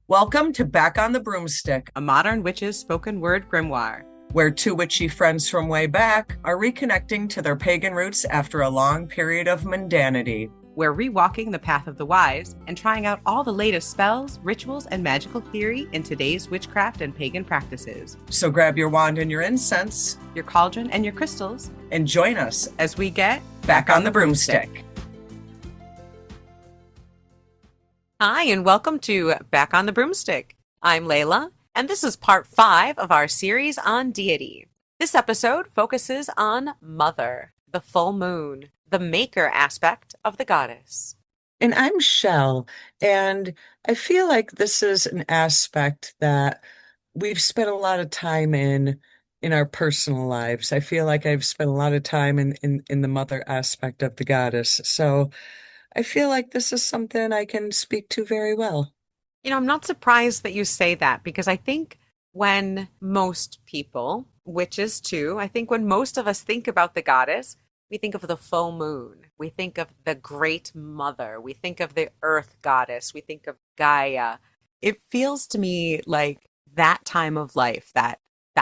Welcome to Back on the Broomstick, A modern witch's spoken word grimoire. where two witchy friends from way back are reconnecting to their pagan roots after a long period of mundanity. We're rewalking the path of the wise and trying out all the latest spells, rituals, and magical theory in today's witchcraft and pagan practices. So grab your wand and your incense Your cauldron and your crystals and join us as we get back on the broomstick. Hi, and welcome to Back on the Broomstick. I'm Layla, and this is part 5 of our series on deity. This episode focuses on Mother, the full moon, the maker aspect of the goddess. And I'm Chelle, and I feel like this is an aspect that we've spent a lot of time in our personal lives. I feel like I've spent a lot of time in the mother aspect of the goddess. So I feel like this is something I can speak to very well. I'm not surprised that you say that because I think when most people, witches too, I think when most of us think about the goddess, we think of the full moon. We think of the great mother. We think of the earth goddess. We think of Gaia. It feels to me like that time of life, that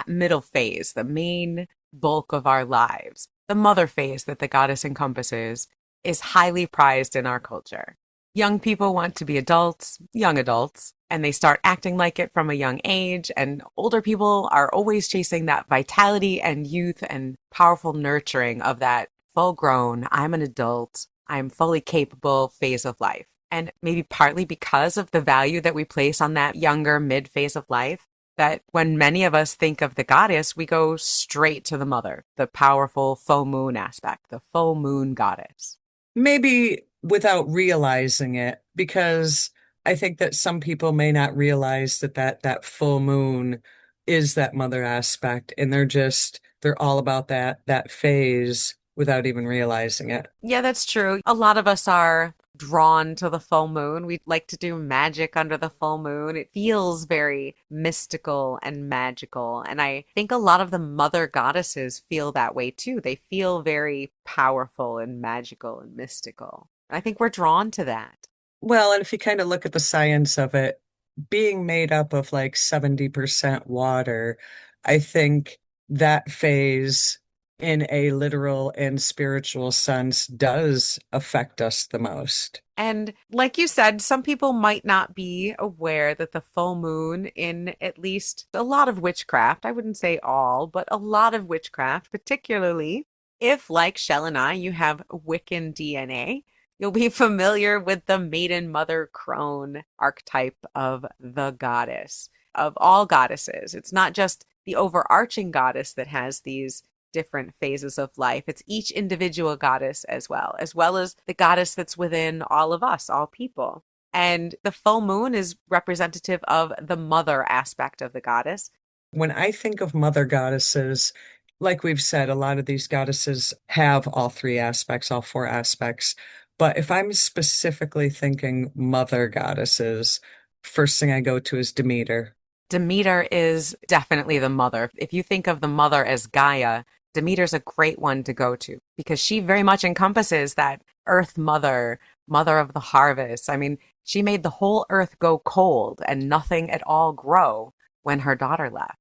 middle phase, the main bulk of our lives, the mother phase that the goddess encompasses, is highly prized in our culture. Young people want to be adults, young adults, and they start acting like it from a young age. And older people are always chasing that vitality and youth and powerful nurturing of that full grown, I'm an adult, I'm fully capable phase of life. And maybe partly because of the value that we place on that younger mid phase of life, that when many of us think of the goddess, we go straight to the mother, the powerful full moon aspect, the full moon goddess. Maybe without realizing it, because I think that some people may not realize that full moon is that mother aspect, and they're all about that phase without even realizing it. Yeah, that's true. A lot of us are drawn to the full moon. We like to do magic under the full moon. It feels very mystical and magical. And I think a lot of the mother goddesses feel that way too. They feel very powerful and magical and mystical. I think we're drawn to that. Well, and if you kind of look at the science of it, being made up of like 70% water, I think that phase in a literal and spiritual sense does affect us the most. And like you said, some people might not be aware that the full moon, in at least a lot of witchcraft, I wouldn't say all, but a lot of witchcraft, particularly if, like Shell and I, you have Wiccan DNA, you'll be familiar with the Maiden Mother Crone archetype of the goddess, of all goddesses. It's not just the overarching goddess that has these different phases of life. It's each individual goddess as well as the goddess that's within all of us, all people. And the full moon is representative of the mother aspect of the goddess. When I think of mother goddesses, like we've said, a lot of these goddesses have all three aspects, all four aspects. But if I'm specifically thinking mother goddesses, first thing I go to is Demeter. Demeter is definitely the mother. If you think of the mother as Gaia, Demeter's a great one to go to because she very much encompasses that earth mother, mother of the harvest. I mean, she made the whole earth go cold and nothing at all grow when her daughter left.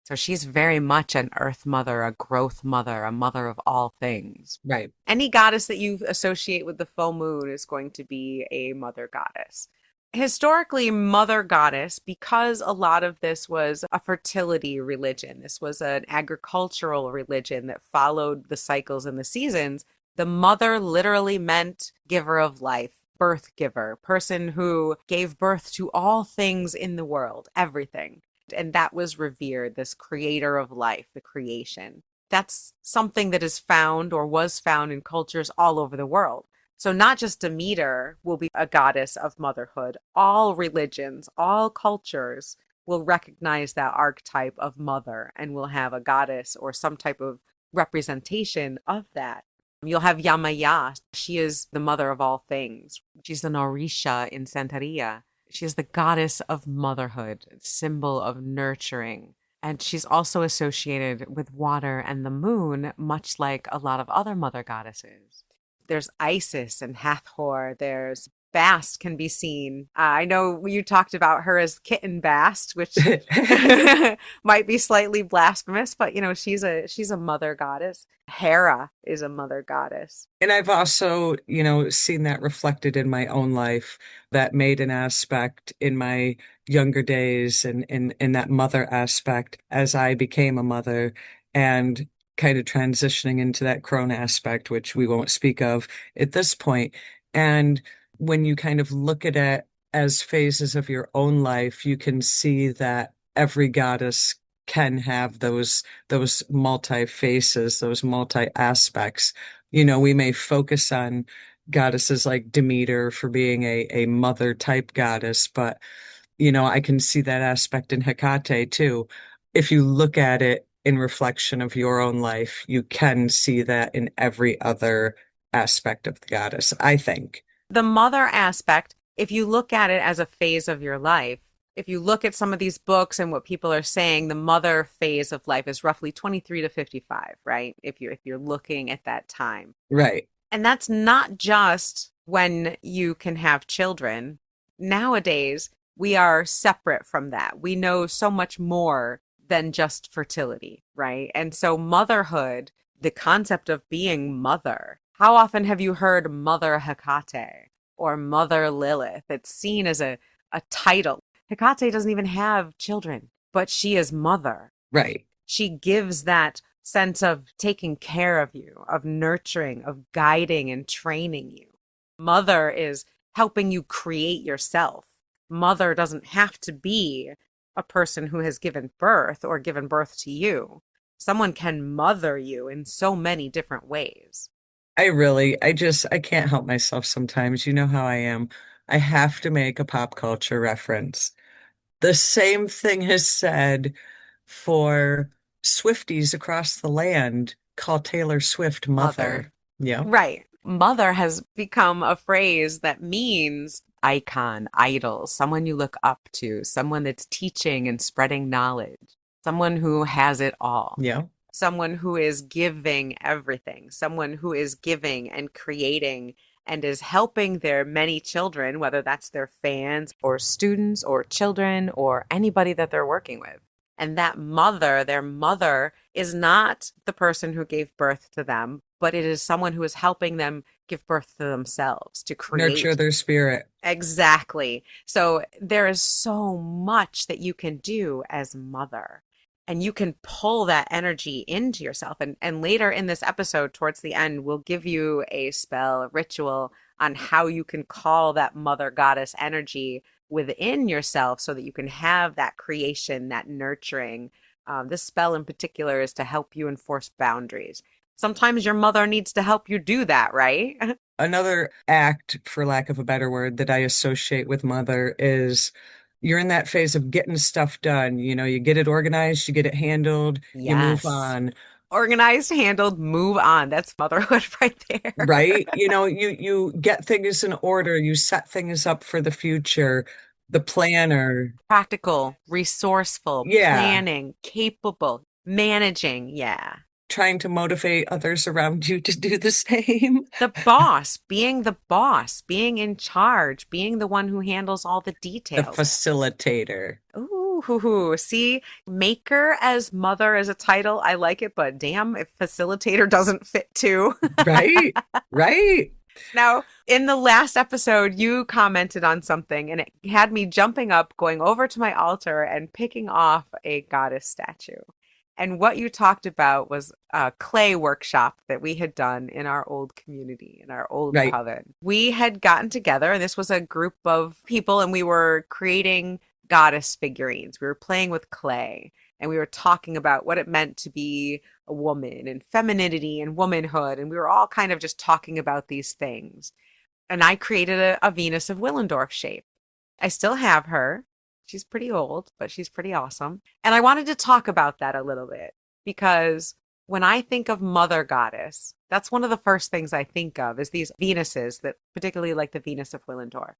So she's very much an earth mother, a growth mother, a mother of all things. Right. Any goddess that you associate with the full moon is going to be a mother goddess. Historically, mother goddess, because a lot of this was a fertility religion, this was an agricultural religion that followed the cycles and the seasons, the mother literally meant giver of life, birth giver, person who gave birth to all things in the world, everything. And that was revered, this creator of life, the creation. That's something that is found or was found in cultures all over the world. So not just Demeter will be a goddess of motherhood. All religions, all cultures will recognize that archetype of mother and will have a goddess or some type of representation of that. You'll have Yamaya. She is the mother of all things. She's the Orisha in Santeria. She is the goddess of motherhood, symbol of nurturing. And she's also associated with water and the moon, much like a lot of other mother goddesses. There's Isis and Hathor. There's Bast can be seen. I know you talked about her as Kitten Bast, which might be slightly blasphemous, but she's a mother goddess. Hera is a mother goddess. And I've also, seen that reflected in my own life, that maiden aspect in my younger days and in that mother aspect as I became a mother and kind of transitioning into that crone aspect, which we won't speak of at this point. And when you kind of look at it as phases of your own life, you can see that every goddess can have those multi faces, those multi aspects. We may focus on goddesses like Demeter for being a mother type goddess, but I can see that aspect in Hecate too. If you look at it in reflection of your own life, you can see that in every other aspect of the goddess, I think. The mother aspect, if you look at it as a phase of your life, if you look at some of these books and what people are saying, the mother phase of life is roughly 23 to 55, right? If you're looking at that time. Right. And that's not just when you can have children. Nowadays, we are separate from that. We know so much more than just fertility, right? And so motherhood, the concept of being mother. How often have you heard Mother Hecate or Mother Lilith? It's seen as a title. Hecate doesn't even have children, but she is mother. Right. She gives that sense of taking care of you, of nurturing, of guiding and training you. Mother is helping you create yourself. Mother doesn't have to be a person who has given birth or given birth to you. Someone can mother you in so many different ways. I can't help myself sometimes. You know how I am. I have to make a pop culture reference. The same thing is said for Swifties across the land. Call Taylor Swift mother. Mother. Yeah, Right. Mother has become a phrase that means icon, idol, someone you look up to, someone that's teaching and spreading knowledge, someone who has it all, yeah. someone who is giving everything, someone who is giving and creating and is helping their many children, whether that's their fans or students or children or anybody that they're working with. And that mother, their mother, is not the person who gave birth to them, but it is someone who is helping them give birth to themselves, to Nurture create. their spirit. Exactly. So there is so much that you can do as mother. And you can pull that energy into yourself. And later in this episode, towards the end, we'll give you a spell, a ritual on how you can call that mother goddess energy within yourself so that you can have that creation, that nurturing. This spell in particular is to help you enforce boundaries. Sometimes your mother needs to help you do that, right? Another act, for lack of a better word, that I associate with mother is you're in that phase of getting stuff done. You get it organized, you get it handled, you move Yes. on. Organized, handled, move on. That's motherhood right there. Right? You get things in order, you set things up for the future, the planner. Practical, resourceful, Yeah, planning, capable, managing. Yeah. trying to motivate others around you to do the same. The boss, being in charge, being the one who handles all the The details. facilitator. Ooh, hoo, hoo. See, maker as mother as a title, I like it, but damn, if facilitator doesn't fit too. Right? Right? Now, in the last episode, you commented on something and it had me jumping up, going over to my altar and picking off a goddess statue. And what you talked about was a clay workshop that we had done in our old community, in our old Right. coven. We had gotten together, and this was a group of people, and we were creating goddess figurines. We were playing with clay, and we were talking about what it meant to be a woman and femininity and womanhood. And we were all kind of just talking about these things. And I created a Venus of Willendorf shape. I still have her. She's pretty old, but she's pretty awesome. And I wanted to talk about that a little bit because when I think of mother goddess, that's one of the first things I think of is these Venuses that particularly like the Venus of Willendorf.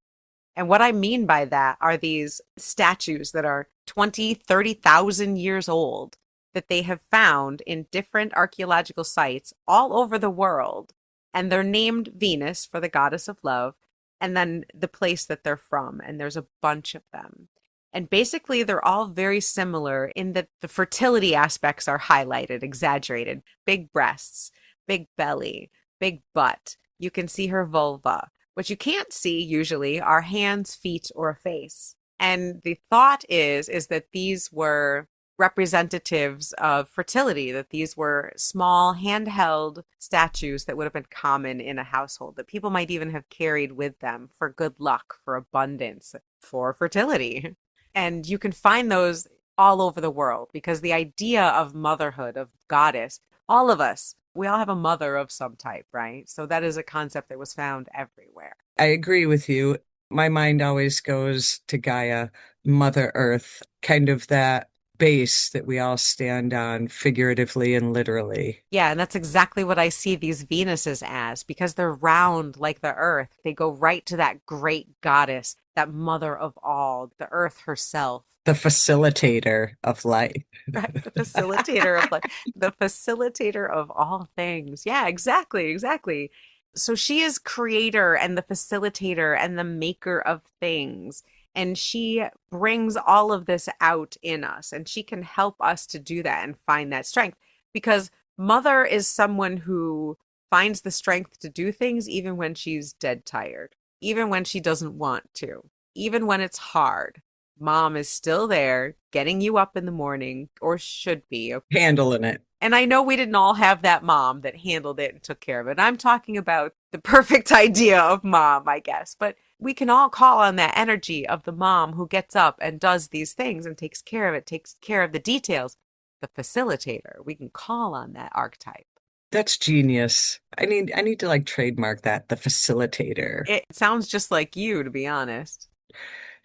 And what I mean by that are these statues that are 20, 30,000 years old that they have found in different archaeological sites all over the world. And they're named Venus for the goddess of love. and then the place that they're from. And there's a bunch of them. And basically, they're all very similar in that the fertility aspects are highlighted, exaggerated. Big breasts, big belly, big butt. You can see her vulva. What you can't see usually are hands, feet, or a face. And the thought is that these were representatives of fertility, that these were small handheld statues that would have been common in a household, that people might even have carried with them for good luck, for abundance, for fertility. And you can find those all over the world because the idea of motherhood, of goddess, all of us, we all have a mother of some type, right? So that is a concept that was found everywhere. I agree with you. My mind always goes to Gaia, Mother Earth, kind of that base that we all stand on figuratively and literally. Yeah, and that's exactly what I see these Venuses as because they're round like the earth. They go right to that great goddess, that mother of all, the earth herself. The facilitator of life. Right, the facilitator of the facilitator of all things. Yeah, exactly, exactly. So she is creator and the facilitator and the maker of things. And she brings all of this out in us, and she can help us to do that and find that strength. Because mother is someone who finds the strength to do things even when she's dead tired, even when she doesn't want to, even when it's hard. Mom is still there getting you up in the morning, or should be. Handling it. And I know we didn't all have that mom that handled it and took care of it. I'm talking about the perfect idea of mom, I guess. But we can all call on that energy of the mom who gets up and does these things and takes care of it, takes care of the details. The facilitator, we can call on that archetype. That's genius. I need to like trademark that, the facilitator. It sounds just like you, to be honest.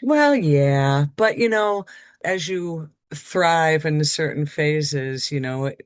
Well, yeah, but as you thrive in certain phases,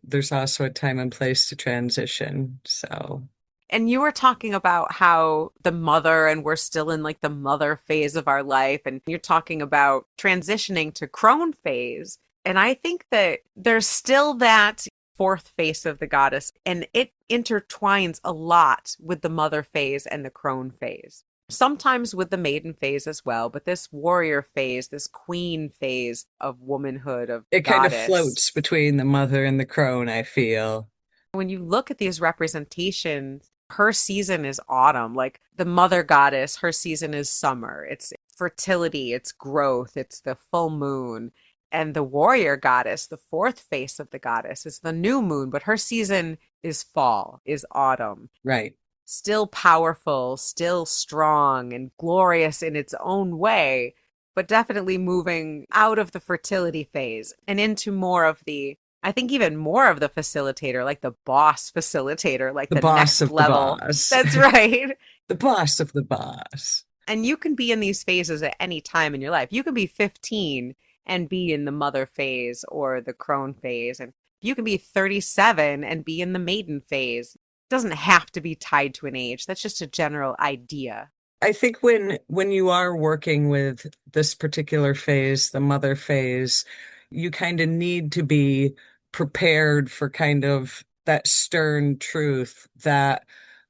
there's also a time and place to transition. So, And you were talking about how the mother, and we're still in like the mother phase of our life, and you're talking about transitioning to crone phase. And I think that there's still that fourth face of the goddess, and it intertwines a lot with the mother phase and the crone phase. Sometimes with the maiden phase as well, but this warrior phase, this queen phase of womanhood, of it kind of goddess. floats between the mother and the crone, I feel. When you look at these representations, her season is autumn. Like the mother goddess, her season is summer. It's fertility, it's growth, it's the full moon. And the warrior goddess, the fourth face of the goddess, is the new moon, but her season is fall, is autumn. Right. Still powerful, still strong and glorious in its own way, but definitely moving out of the fertility phase and into more of the, I think even more of the facilitator, like the boss facilitator, like The the boss next of the level. boss. That's right. The boss of the boss. And you can be in these phases at any time in your life. You can be 15 and be in the mother phase or the crone phase. And you can be 37 and be in the maiden phase. It doesn't have to be tied to an age. That's just a general idea. I think when you are working with this particular phase, the mother phase, you kind of need to be prepared for kind of that stern truth that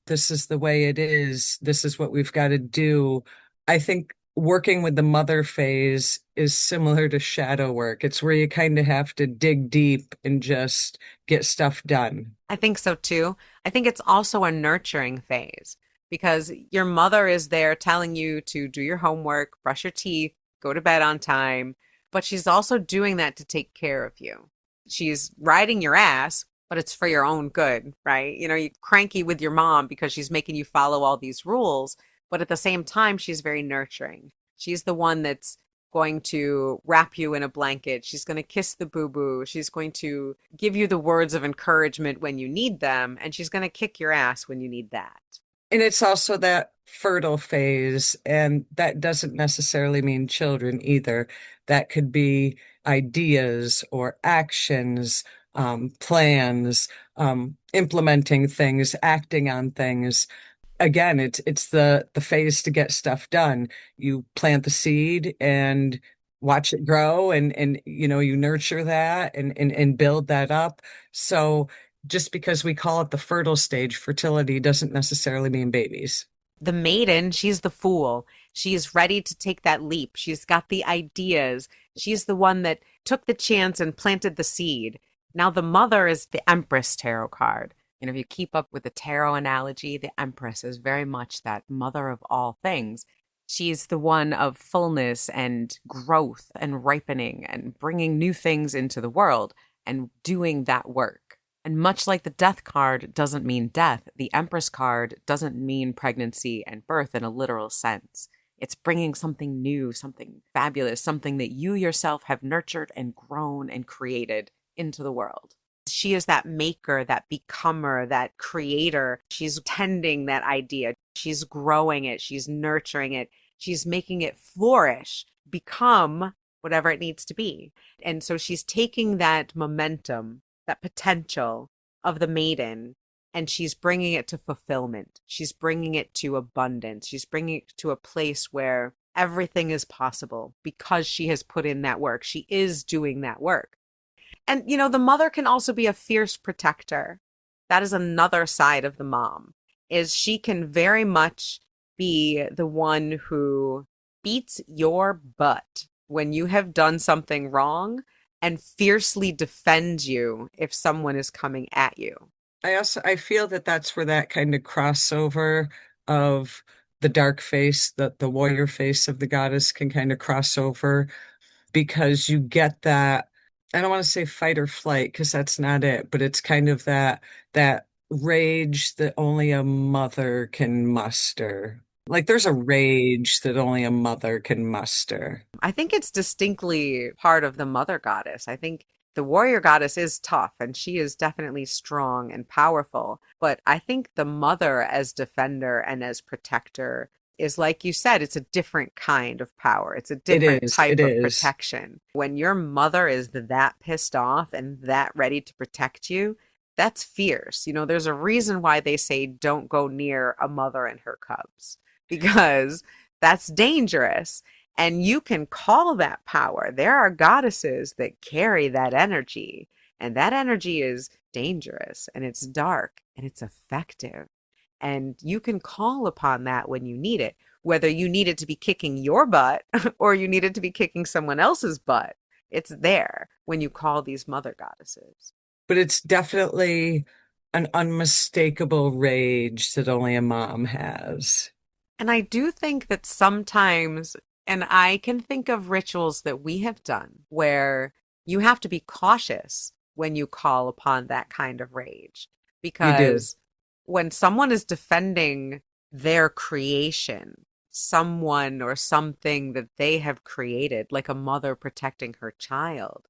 this is the way it is, this is what we've got to do. I think working with the mother phase is similar to shadow work. It's where you kind of have to dig deep and just get stuff done. I think so too. I think it's also a nurturing phase because your mother is there telling you to do your homework, brush your teeth, go to bed on time, but she's also doing that to take care of you. She's riding your ass, but it's for your own good, right? You're cranky with your mom because she's making you follow all these rules, but at the same time, she's very nurturing. She's the one that's going to wrap you in a blanket. She's going to kiss the boo boo. She's going to give you the words of encouragement when you need them. And she's going to kick your ass when you need that. And it's also that fertile phase, and that doesn't necessarily mean children either. That could be ideas or actions, plans, implementing things, acting on things. Again, it's the phase to get stuff done. You plant the seed and watch it grow, and you nurture that and build that up. So just because we call it the fertile stage, fertility doesn't necessarily mean babies. The maiden, she's the fool. She's ready to take that leap. She's got the ideas. She's the one that took the chance and planted the seed. Now, the mother is the Empress tarot card. And if you keep up with the tarot analogy, the Empress is very much that mother of all things. She's the one of fullness and growth and ripening and bringing new things into the world and doing that work. And much like the death card doesn't mean death, the Empress card doesn't mean pregnancy and birth in a literal sense. It's bringing something new, something fabulous, something that you yourself have nurtured and grown and created into the world. She is that maker, that becomer, that creator. She's tending that idea. She's growing it. She's nurturing it. She's making it flourish, become whatever it needs to be. And so she's taking that momentum, that potential of the maiden, and she's bringing it to fulfillment. She's bringing it to abundance. She's bringing it to a place where everything is possible because she has put in that work. She is doing that work. And, the mother can also be a fierce protector. That is another side of the mom, is she can very much be the one who beats your butt when you have done something wrong and fiercely defends you if someone is coming at you. I feel that that's where that kind of crossover of the dark face, the warrior face of the goddess can kind of cross over because you get that. I don't want to say fight or flight because that's not it, but it's kind of that rage that only a mother can muster. Like there's a rage that only a mother can muster. I think it's distinctly part of the mother goddess. I think the warrior goddess is tough and she is definitely strong and powerful. But I think the mother as defender and as protector is, like you said, it's a different kind of power. It's a It different is, type it of is. protection. When your mother is that pissed off and that ready to protect you, that's fierce. There's a reason why they say don't go near a mother and her cubs because that's dangerous. And you can call that power. There are goddesses that carry that energy, and that energy is dangerous and it's dark and it's effective. And you can call upon that when you need it, whether you need it to be kicking your butt or you need it to be kicking someone else's butt. It's there when you call these mother goddesses. But it's definitely an unmistakable rage that only a mom has. And I do think that sometimes, and I can think of rituals that we have done where you have to be cautious when you call upon that kind of rage. You do. Because when someone is defending their creation, someone or something that they have created, like a mother protecting her child,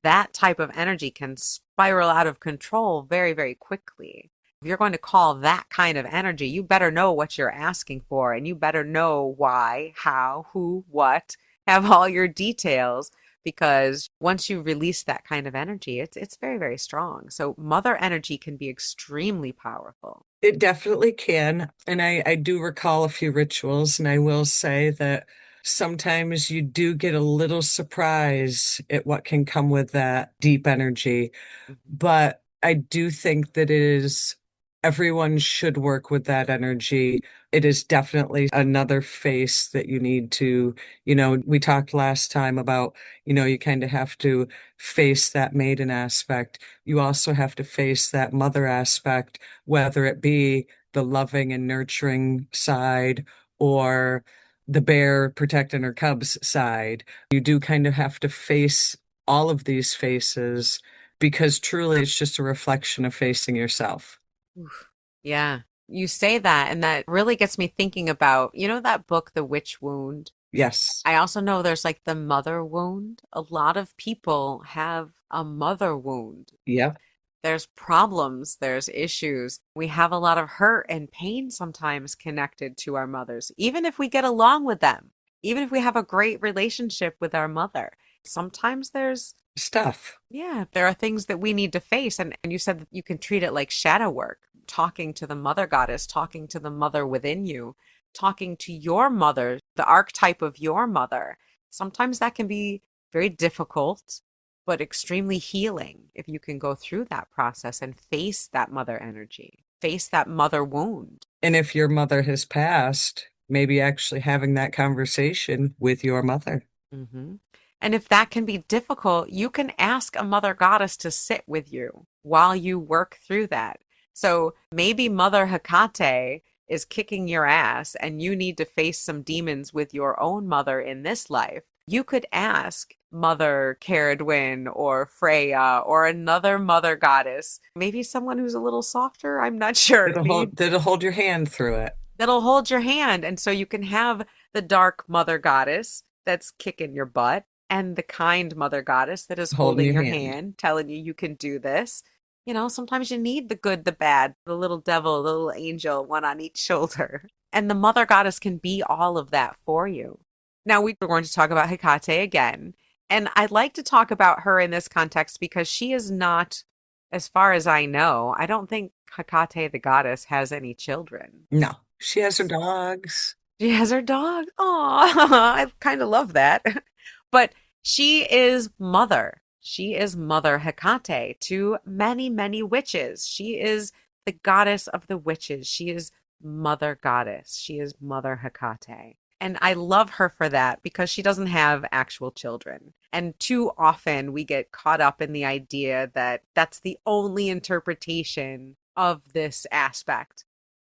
that type of energy can spiral out of control very, very quickly. If you're going to call that kind of energy, you better know what you're asking for and you better know why, how, who, what, have all your details because once you release that kind of energy, it's very, very strong. So mother energy can be extremely powerful. It definitely can. And I do recall a few rituals, and I will say that sometimes you do get a little surprise at what can come with that deep energy. Mhm. But I do think that it is everyone should work with that energy. It is definitely another face that you need to, we talked last time about, you kind of have to face that maiden aspect. You also have to face that mother aspect, whether it be the loving and nurturing side or the bear protecting her cubs side. You do kind of have to face all of these faces because truly it's just a reflection of facing yourself. Oof. Yeah. You say that, and that really gets me thinking about, that book, The Witch Wound? Yes. I also know there's like the mother wound. A lot of people have a mother wound. Yep. There's problems, there's issues. We have a lot of hurt and pain sometimes connected to our mothers, even if we get along with them, even if we have a great relationship with our mother. Sometimes Stuff. yeah, there are things that we need to face. And you said that you can treat it like shadow work, talking to the mother goddess, talking to the mother within you, talking to your mother, the archetype of your mother. Sometimes that can be very difficult, but extremely healing if you can go through that process and face that mother energy. face that mother wound. And if your mother has passed, maybe actually having that conversation with your mother. hmm And if that can be difficult, you can ask a mother goddess to sit with you while you work through that. So maybe Mother Hecate is kicking your ass and you need to face some demons with your own mother in this life. You could ask Mother Caradwyn or Freya or another mother goddess, maybe someone who's a little softer. I'm not sure. Maybe That'll hold your hand through it, that'll hold your hand. And so you can have the dark mother goddess that's kicking your butt and the kind mother goddess that is holding holding your your hand. hand, telling you you can do this. You know, sometimes you need the good, the bad, the little devil, the little angel, one on each shoulder. And the mother goddess can be all of that for you. Now, we're going to talk about Hecate again. And I'd like to talk about her in this context because she is not, as far as I know, I don't think Hecate the goddess has any children. No, she has her dogs. She has her dog. Oh, I kind of love that. But she is mother. She is Mother Hecate to many, many witches. She is the goddess of the witches. She is Mother Goddess. She is Mother Hecate. And I love her for that because she doesn't have actual children. And too often we get caught up in the idea that that's the only interpretation of this aspect.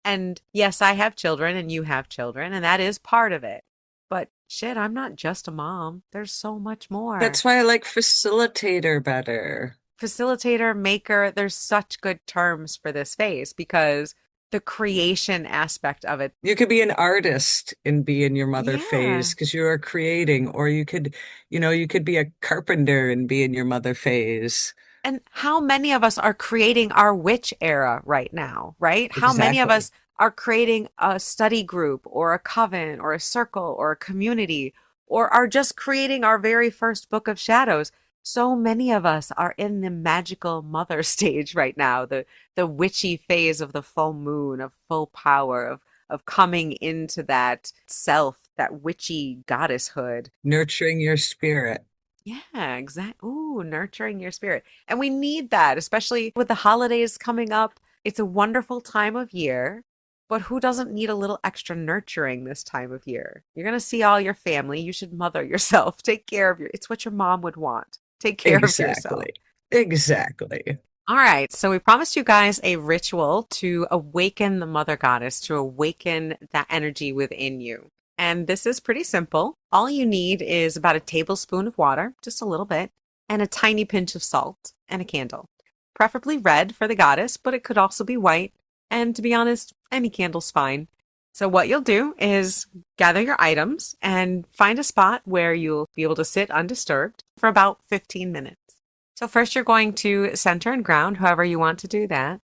And yes, I have children and you have children, and that is part of it. But shit, I'm not just a mom. There's so much more. That's why I like facilitator better. Facilitator, maker, there's such good terms for this phase because the creation aspect of it. You could be an artist and be in your mother Yeah. phase because you are creating, or you could be a carpenter and be in your mother phase. And how many of us are creating our witch era right now, right? How many of Exactly. us are creating a study group or a coven or a circle or a community or are just creating our very first book of shadows? So many of us are in the magical mother stage right now, the witchy phase of the full moon, of full power, of coming into that self, that witchy goddesshood. Nurturing your spirit. Yeah, exactly. Ooh, nurturing your spirit. And we need that, especially with the holidays coming up. It's a wonderful time of year, but who doesn't need a little extra nurturing this time of year? You're going to see all your family. You should mother yourself. Take care of it's what your mom would want. Take care of yourself. Exactly. Exactly. All right, so we promised you guys a ritual to awaken the mother goddess, to awaken that energy within you. And this is pretty simple. All you need is about a tablespoon of water, just a little bit, and a tiny pinch of salt and a candle. Preferably red for the goddess, but it could also be white. And to be honest, any candle's fine. So what you'll do is gather your items and find a spot where you'll be able to sit undisturbed for about 15 minutes. So first you're going to center and ground, however you want to do that.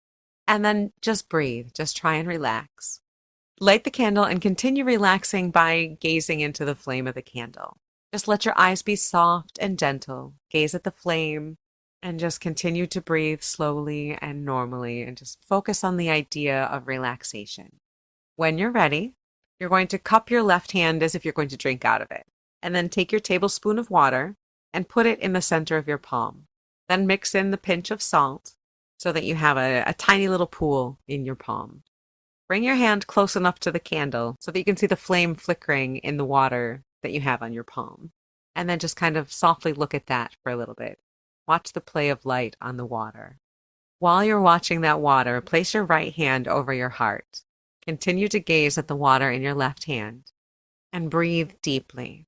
And then just breathe. Just try and relax. Light the candle and continue relaxing by gazing into the flame of the candle. Just let your eyes be soft and gentle. Gaze at the flame and just continue to breathe slowly and normally and just focus on the idea of relaxation. When you're ready, you're going to cup your left hand as if you're going to drink out of it. And then take your tablespoon of water and put it in the center of your palm. Then mix in the pinch of salt so that you have a tiny little pool in your palm. Bring your hand close enough to the candle so that you can see the flame flickering in the water that you have on your palm. And then just kind of softly look at that for a little bit. Watch the play of light on the water. While you're watching that water, place your right hand over your heart. Continue to gaze at the water in your left hand and breathe deeply.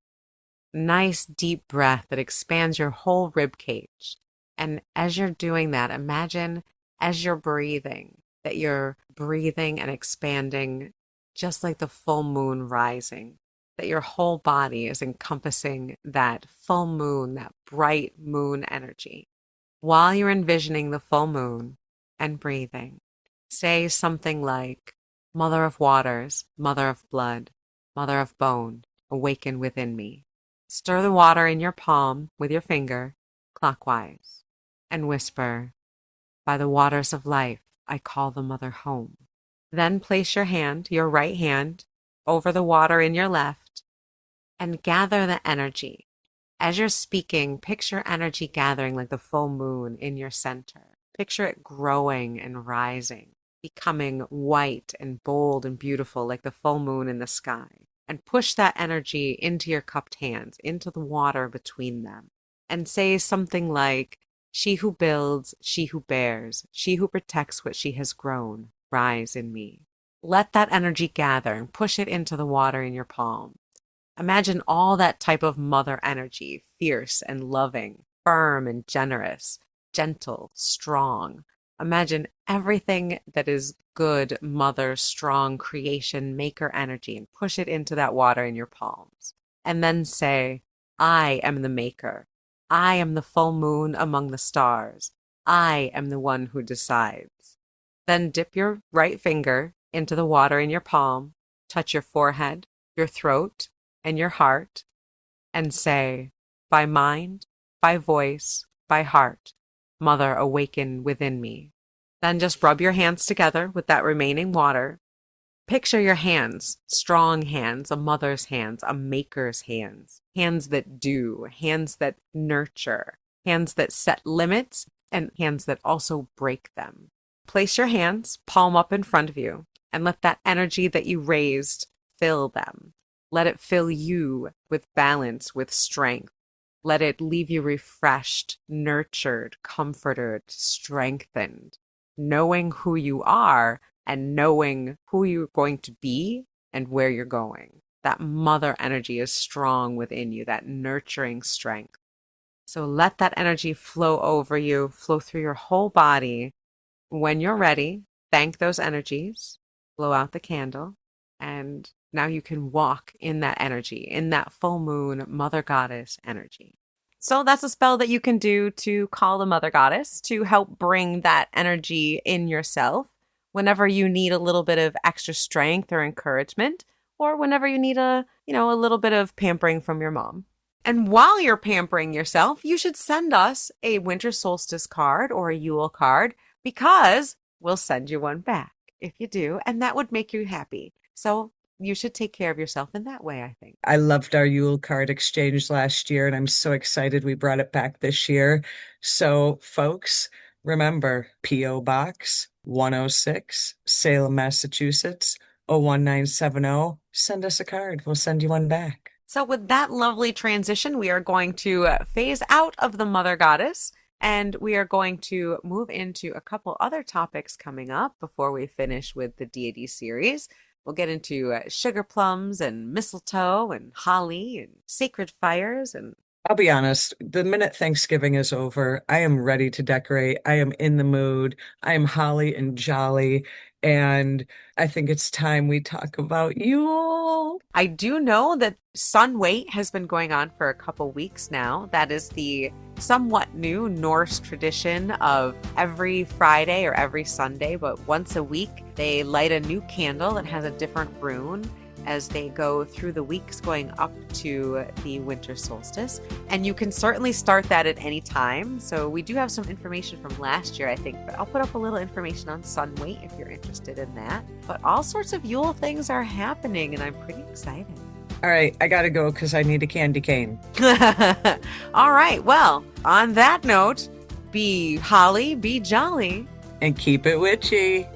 Nice deep breath that expands your whole rib cage. And as you're doing that, imagine as you're breathing that you're breathing and expanding just like the full moon rising, that your whole body is encompassing that full moon, that bright moon energy. While you're envisioning the full moon and breathing, say something like, Mother of waters, Mother of blood, Mother of bone, awaken within me. Stir the water in your palm with your finger, clockwise, and whisper, by the waters of life, I call the mother home. Then place your hand, your right hand, over the water in your left and gather the energy. As you're speaking, picture energy gathering like the full moon in your center. Picture it growing and rising. becoming white and bold and beautiful like the full moon in the sky. And push that energy into your cupped hands, into the water between them. And say something like, she who builds, she who bears, she who protects what she has grown, rise in me. Let that energy gather and push it into the water in your palm. Imagine all that type of mother energy, fierce and loving, firm and generous, gentle, strong. Imagine everything that is good, mother, strong, creation, maker energy, and push it into that water in your palms. And then say, I am the maker. I am the full moon among the stars. I am the one who decides. Then dip your right finger into the water in your palm, touch your forehead, your throat, and your heart, and say, by mind, by voice, by heart, Mother, awaken within me. Then just rub your hands together with that remaining water. Picture your hands, strong hands, a mother's hands, a maker's hands, hands that do, hands that nurture, hands that set limits, and hands that also break them. Place your hands palm up in front of you and let that energy that you raised fill them. Let it fill you with balance, with strength. Let it leave you refreshed, nurtured, comforted, strengthened, knowing who you are and knowing who you're going to be and where you're going. That mother energy is strong within you, that nurturing strength. So let that energy flow over you, flow through your whole body. When you're ready, thank those energies, blow out the candle, and now you can walk in that energy, in that full moon mother goddess energy. So that's a spell that you can do to call the mother goddess to help bring that energy in yourself whenever you need a little bit of extra strength or encouragement, or whenever you need a little bit of pampering from your mom. And while you're pampering yourself, you should send us a winter solstice card or a Yule card, because we'll send you one back if you do, and that would make you happy. So you should take care of yourself in that way, I think. I loved our Yule card exchange last year, and I'm so excited we brought it back this year. So, folks, remember P.O. Box 106, Salem, Massachusetts, 01970. Send us a card. We'll send you one back. So, with that lovely transition, we are going to phase out of the mother goddess, and we are going to move into a couple other topics coming up before we finish with the Deity series. We'll get into sugar plums and mistletoe and holly and sacred fires. And I'll be honest, the minute Thanksgiving is over, I am ready to decorate. I am in the mood. I am holly and jolly. And I think it's time we talk about Yule. I do know that sun wait has been going on for a couple weeks now. That is the somewhat new Norse tradition of every Friday or every Sunday, but once a week, they light a new candle that has a different rune as they go through the weeks going up to the winter solstice. And you can certainly start that at any time. So we do have some information from last year, I think, but I'll put up a little information on sun wait if you're interested in that. But all sorts of Yule things are happening, and I'm pretty excited. All right, I gotta go because I need a candy cane. All right, well, on that note, be holly, be jolly, And keep it witchy.